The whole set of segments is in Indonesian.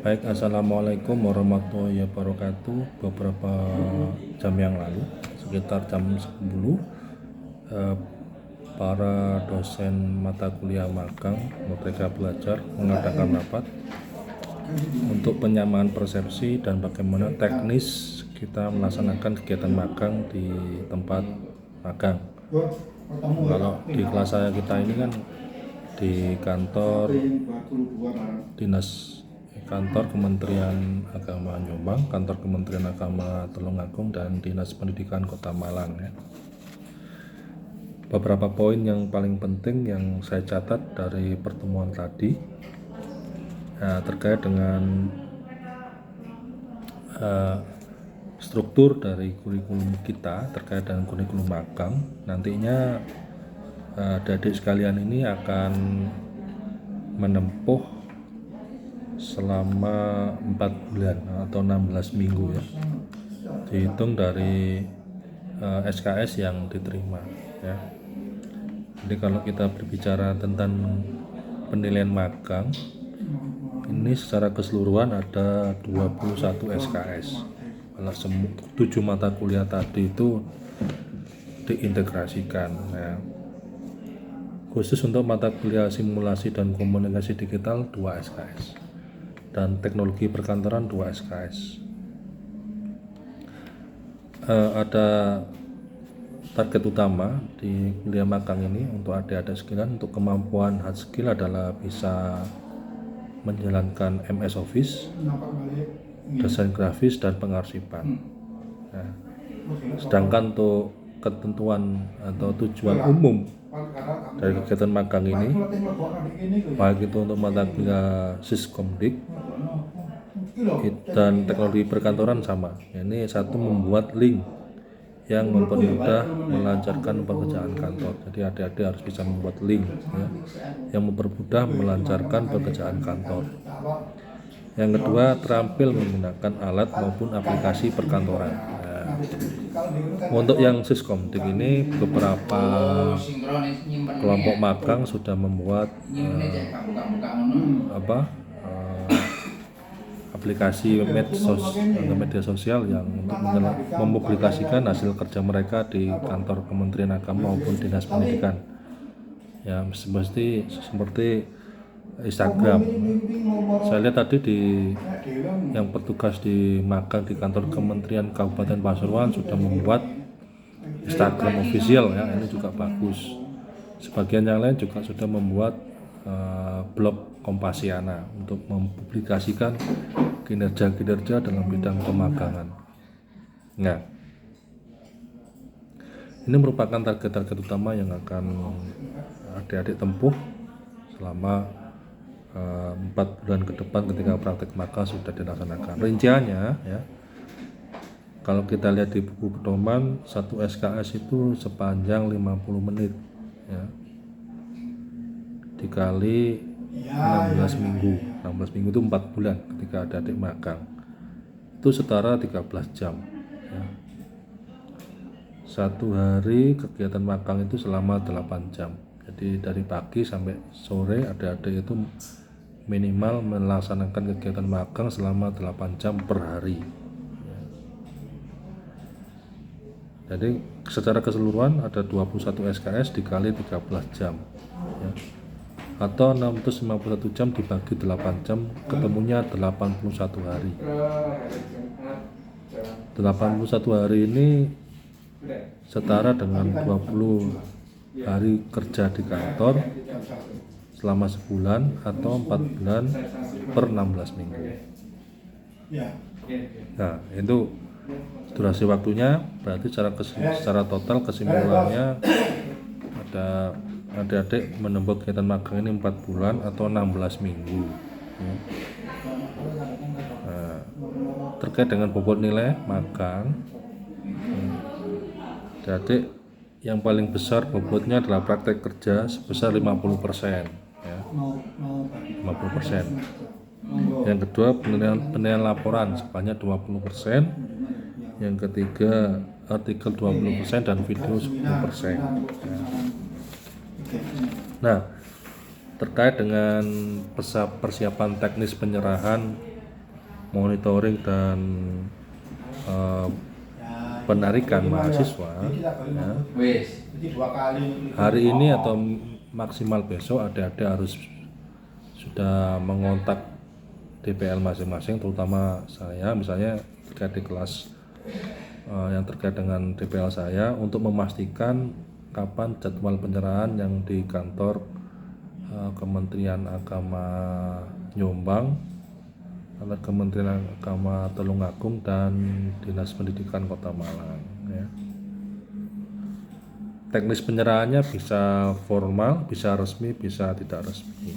Baik, Assalamualaikum warahmatullahi wabarakatuh. Beberapa jam yang lalu, sekitar jam 10, eh, para dosen mata kuliah magang Merdeka Belajar mengadakan rapat untuk penyamaan persepsi dan bagaimana teknis kita melaksanakan kegiatan magang di tempat magang. Kalau di kelas saya kita ini kan di kantor Kementerian Agama Jombang, kantor Kementerian Agama Tulungagung, dan Dinas Pendidikan Kota Malang ya. Beberapa poin yang paling penting yang saya catat dari pertemuan tadi terkait dengan struktur dari kurikulum kita terkait dengan kurikulum magang. Nantinya adik-adik sekalian ini akan menempuh selama 4 bulan atau 16 minggu ya, dihitung dari SKS yang diterima ya. Jadi kalau kita berbicara tentang penilaian magang, ini secara keseluruhan ada 21 SKS. Kalau 7 mata kuliah tadi itu diintegrasikan ya. Khusus untuk mata kuliah simulasi dan komunikasi digital 2 SKS. Dan teknologi perkantoran 2 SKS. Ada target utama di kuliah magang ini untuk adik-adik sekalian, untuk kemampuan hard skill adalah bisa menjalankan MS Office, desain grafis, dan pengarsipan. Nah, sedangkan untuk ketentuan atau tujuan umum dari kegiatan magang ini, baik itu untuk mata kuliah Siskomdik dan teknologi perkantoran sama. Ini satu, membuat link yang mempermudah melancarkan pekerjaan kantor. Jadi adik-adik harus bisa membuat link ya, yang mempermudah melancarkan pekerjaan kantor. Yang kedua, terampil menggunakan alat maupun aplikasi perkantoran. Nah, untuk yang Siskomdik ini, beberapa kelompok magang sudah membuat aplikasi media sosial yang untuk mempublikasikan hasil kerja mereka di kantor Kementerian Agama maupun Dinas Pendidikan ya, seperti Instagram. Saya lihat tadi yang petugas di magang di kantor Kementerian Kabupaten Pasuruan sudah membuat Instagram official ya, ini juga bagus. Sebagian yang lain juga sudah membuat blog Kompasiana untuk mempublikasikan kinerja dalam bidang pemagangan. Nah, ini merupakan target-target utama yang akan adik-adik tempuh selama 4 bulan ke depan ketika praktek magang sudah dilaksanakan. Rinciannya ya, kalau kita lihat di buku pedoman, 1 SKS itu sepanjang 50 menit ya, dikali 16 minggu. 16 minggu itu 4 bulan ketika adik-adik magang. Itu setara 13 jam ya. Satu hari kegiatan magang itu selama 8 jam. Jadi dari pagi sampai sore adik-adik itu minimal melaksanakan kegiatan magang selama 8 jam per hari ya. Jadi secara keseluruhan ada 21 SKS dikali 13 jam ya, atau 651 jam dibagi 8 jam, ketemunya 81 hari. 81 hari ini setara dengan 20 hari kerja di kantor selama sebulan atau 4 bulan per 16 minggu. Nah, itu durasi waktunya. Berarti secara total kesimpulannya ada adik-adik menempuh kegiatan magang ini 4 bulan atau 16 minggu ya. Nah, terkait dengan bobot nilai magang, adik-adik yang paling besar bobotnya adalah praktek kerja sebesar 50% ya, 50%. Yang kedua, penilaian laporan sebanyak 20%. Yang ketiga, artikel 20% dan video 10% ya. Nah, terkait dengan persiapan teknis penyerahan monitoring dan eh, penarikan mahasiswa ya, hari ini atau maksimal besok adik-adik harus sudah mengontak DPL masing-masing, terutama saya misalnya terkait di kelas yang terkait dengan DPL saya, untuk memastikan kapan jadwal penyerahan yang di kantor Kementerian Agama Jombang, Kementerian Agama Tulungagung, dan Dinas Pendidikan Kota Malang ya. Teknis penyerahannya bisa formal, bisa resmi, bisa tidak resmi.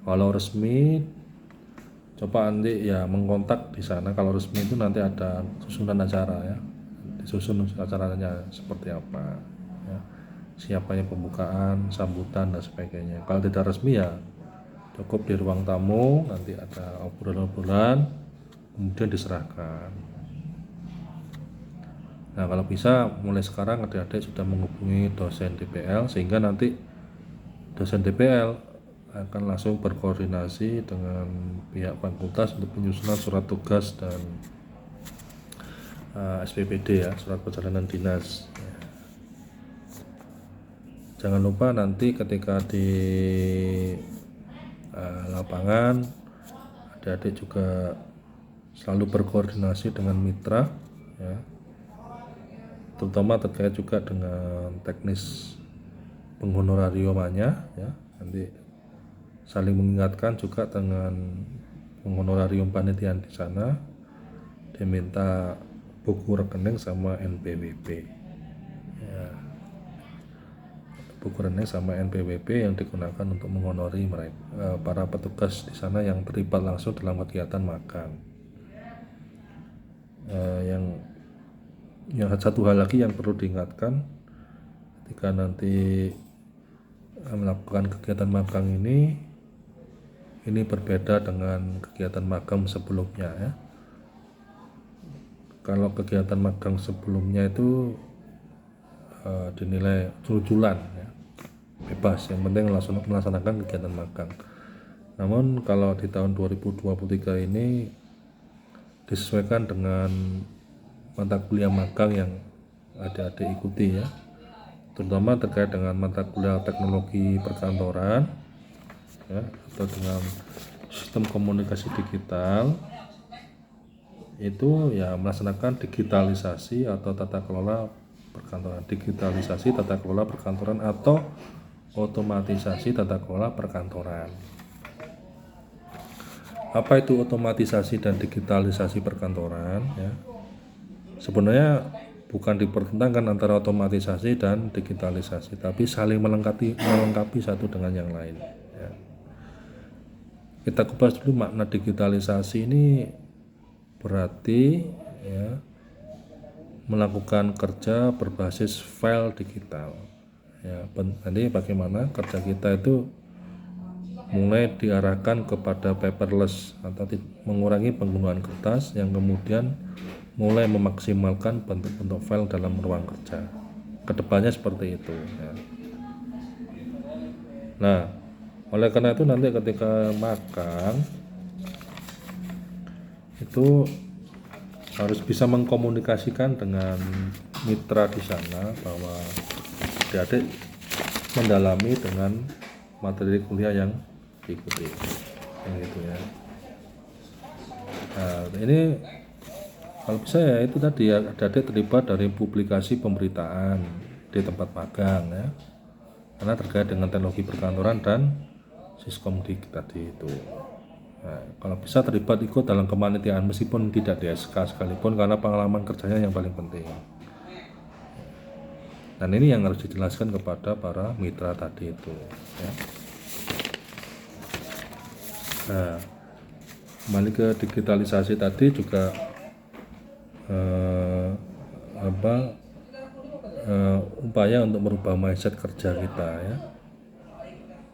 Kalau resmi coba nanti ya mengkontak di sana. Kalau resmi itu nanti ada susunan acara ya, disusun acaranya seperti apa ya, siapa yang pembukaan, sambutan dan sebagainya. Kalau tidak resmi ya cukup di ruang tamu, nanti ada obrolan-obrolan kemudian diserahkan. Nah, kalau bisa mulai sekarang adik-adik sudah menghubungi dosen DPL, sehingga nanti dosen DPL akan langsung berkoordinasi dengan pihak fakultas untuk penyusunan surat tugas dan SPPD ya, surat perjalanan dinas. Jangan lupa nanti ketika di lapangan adik-adik juga selalu berkoordinasi dengan mitra ya, terutama terkait juga dengan teknis penghonorariumannya ya. Nanti saling mengingatkan juga dengan penghonorarium panitiaan di sana, diminta buku rekening sama NPWP ya, buku rekening sama NPWP yang digunakan untuk menghonori mereka, para petugas di sana yang terlibat langsung dalam kegiatan magang. Yang satu hal lagi yang perlu diingatkan ketika nanti melakukan kegiatan magang ini berbeda dengan kegiatan magang sebelumnya ya. Kalau kegiatan magang sebelumnya itu dinilai cul-culan ya, bebas, yang penting langsung melaksanakan kegiatan magang. Namun kalau di tahun 2023 ini disesuaikan dengan mata kuliah magang yang adik-adik ikuti ya, terutama terkait dengan mata kuliah teknologi perkantoran ya, atau dengan sistem komunikasi digital, itu ya melaksanakan digitalisasi atau tata kelola perkantoran, digitalisasi tata kelola perkantoran atau otomatisasi tata kelola perkantoran. Apa itu otomatisasi dan digitalisasi perkantoran ya? Sebenarnya bukan dipertentangkan antara otomatisasi dan digitalisasi, tapi saling melengkapi satu dengan yang lain ya. Kita kupas dulu makna digitalisasi ini. Berarti ya, melakukan kerja berbasis file digital ya. Nanti bagaimana kerja kita itu mulai diarahkan kepada paperless atau mengurangi penggunaan kertas, yang kemudian mulai memaksimalkan bentuk-bentuk file dalam ruang kerja. Kedepannya seperti itu ya. Nah, oleh karena itu nanti ketika magang itu harus bisa mengkomunikasikan dengan mitra di sana bahwa adik-adik mendalami dengan materi kuliah yang diikuti, yang gitu ya. Nah, ini kalau bisa ya itu tadi ya, adik-adik terlibat dari publikasi pemberitaan di tempat magang ya, karena terkait dengan teknologi perkantoran dan Siskomdik tadi itu. Nah, kalau bisa terlibat ikut dalam kepanitiaan meskipun tidak di SK sekalipun, karena pengalaman kerjanya yang paling penting. Dan ini yang harus dijelaskan kepada para mitra tadi itu ya. Nah, kembali ke digitalisasi tadi juga upaya untuk merubah mindset kerja kita ya.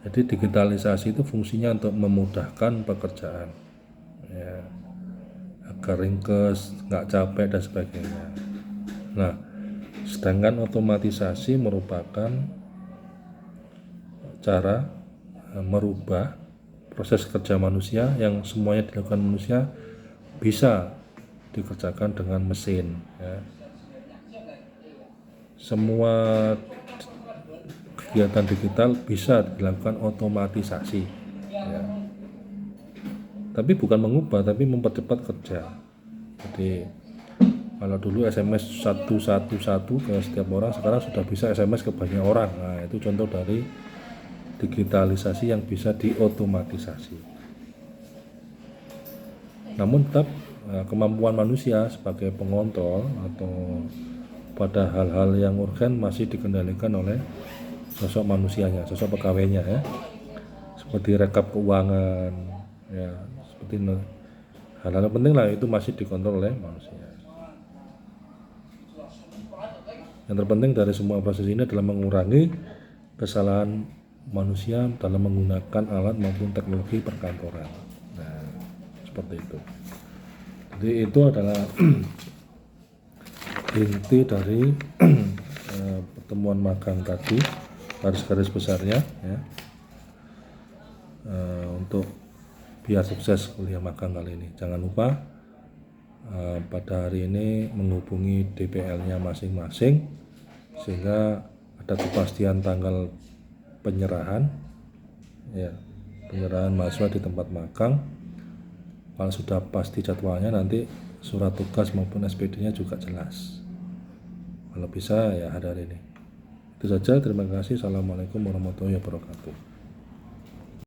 Jadi digitalisasi itu fungsinya untuk memudahkan pekerjaan ya, agar ringkes, nggak capek dan sebagainya. Nah, sedangkan otomatisasi merupakan cara merubah proses kerja manusia yang semuanya dilakukan manusia bisa dikerjakan dengan mesin ya. Semua kegiatan digital bisa dilakukan otomatisasi ya. Tapi bukan mengubah, tapi mempercepat kerja. Jadi kalau dulu SMS 111 ke setiap orang, sekarang sudah bisa SMS ke banyak orang. Nah, itu contoh dari digitalisasi yang bisa diotomatisasi. Namun tetap kemampuan manusia sebagai pengontrol atau pada hal-hal yang urgen masih dikendalikan oleh sosok manusianya, sosok pegawainya ya. Seperti rekap keuangan ya, seperti hal-hal penting lah, itu masih dikontrol oleh manusia. Yang terpenting dari semua proses ini adalah mengurangi kesalahan manusia dalam menggunakan alat maupun teknologi perkantoran. Nah, seperti itu. Jadi itu adalah inti dari pertemuan magang tadi, garis-garis besarnya ya. Untuk biar sukses kuliah magang kali ini, jangan lupa pada hari ini menghubungi DPL-nya masing-masing sehingga ada kepastian tanggal penyerahan ya, penyerahan mahasiswa di tempat magang. Kalau sudah pasti jadwalnya, nanti surat tugas maupun SPD-nya juga jelas. Kalau bisa ya hari ini. Itu saja, terima kasih. Assalamualaikum warahmatullahi wabarakatuh.